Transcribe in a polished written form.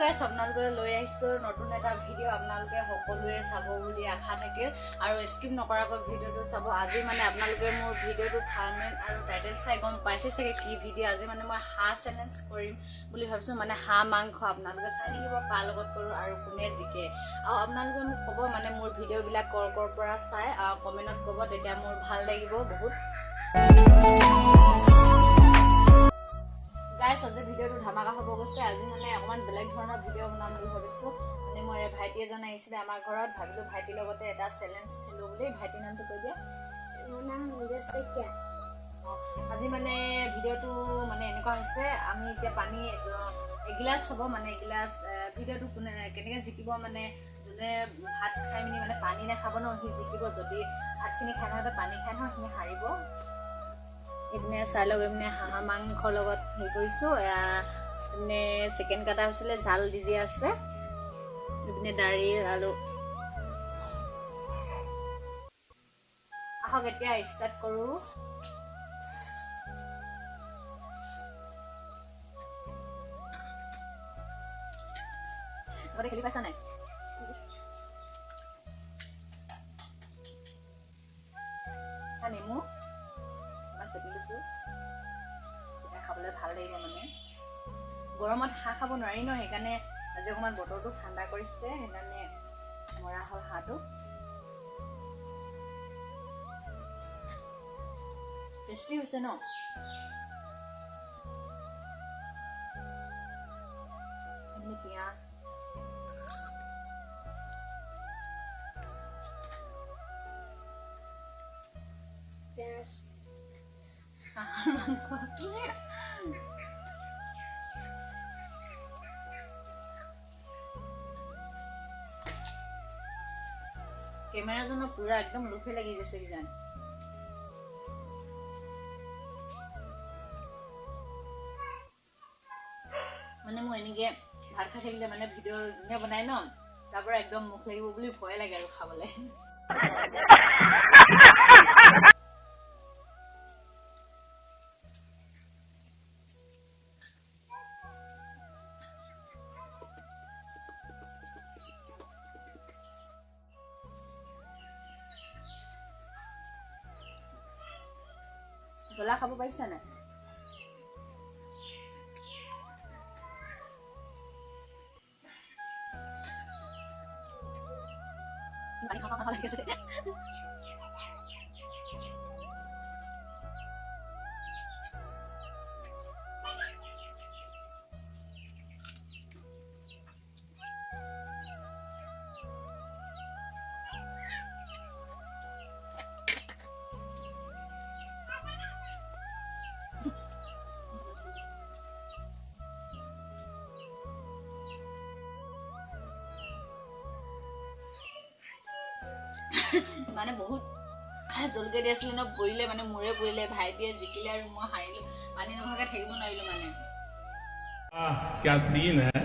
guys আপোনালোকে লৈ আহিছো নতুন এটা ভিডিও আপোনালোকে সকলোৱে চাব বুলি আশা থাকিল আৰু স্কিপ নকৰাকৈ ভিডিওটো চাব আজি মানে আপোনালোকে মোৰ ভিডিওটো থাম্বনেল আৰু টাইটেল চাই গম পাইছে চাগে কি ভিডিও আজি মানে মই হাঁহ চ্যালেঞ্জ কৰিম বুলি ভাবিছো মানে হাঁহ মাংস আপোনালোকে চাই থাকিব কাৰ লগত কৰো আৰু কোনে জিকে আৰু আপোনালোকে মোক ক'ব মানে মোৰ ভিডিও বিলাক কৰ পৰা চাই কমেন্টত ক'ব তেতিয়া মোৰ ভাল লাগিব বহুত গাইস আজি ভিডিওটো ধামাকা হ'ব গৈছে আজি মানে অকমান বেলেগ ধৰণৰ ভিডিও বনাম বুলি ভাবিছো মানে মোৰ ভাইটি এজন আহিছিলে আমাৰ ঘৰত ভাবিলো ভাইটিৰ লগতে এটা চ্যালেঞ্জ খেলো বুলি ভাইটিৰ নামটো কৈ দিয়া মোৰ নাম মুজেশিকা আজি মানে ভিডিওটো মানে এনেকুৱা হৈছে আমি এতিয়া পানী এগিলাস হ'ব মানে এগিলাস ভিডিওটো কোনে কেনেকৈ জিকিব মানে যোনে ভাত খাই মিনি মানে পানী নাখাব ন সি জিকিব যদি ভাতখিনি খাই নহতে পানী খাই নহয় সি হাৰিব এনে চাই লগ এনে হাঁহ মাংস লগত হে কৰিছো এনে সেকেন্ড কাটা হৈছিলে জাল দি দিয়া আছে এনে দাড়ি আলু আহক এতিয়া ষ্টাৰ্ট কৰো গৰে খেলি পাইছা নাই নেমু সেটিছো খাবলৈ ভাল লাগিব মানে গৰমত হাঁহ খাব নোৱাৰি ন সেইকাৰণে আজি অকমান বতৰটো ঠাণ্ডা কৰিছে সেইকাৰণে মৰা হল হাঁহটো টেষ্টি হৈছে ন পিঁয়াজ कैमरा जो पूरा एकदम लुफे लगी जैसे कि जान माने मैं एनेके भात खा থাকিলে মানে ভিডিও যোনে বনাই ন তাৰ পৰা একদম মুখ লাগিব বুলি ভয় লাগে আৰু খাবলৈ জলা খাব পাইছা না পানী খাব লাগিছে মানে বহুত জলকে দি আছিল ন পৰিলে মানে মুৰে পৰিলে ভাইটিয়ে জিকিলে আৰু মই হাৰিলো পানী নোহাকে থাকিব নোৱাৰিলো মানে क्या सीन है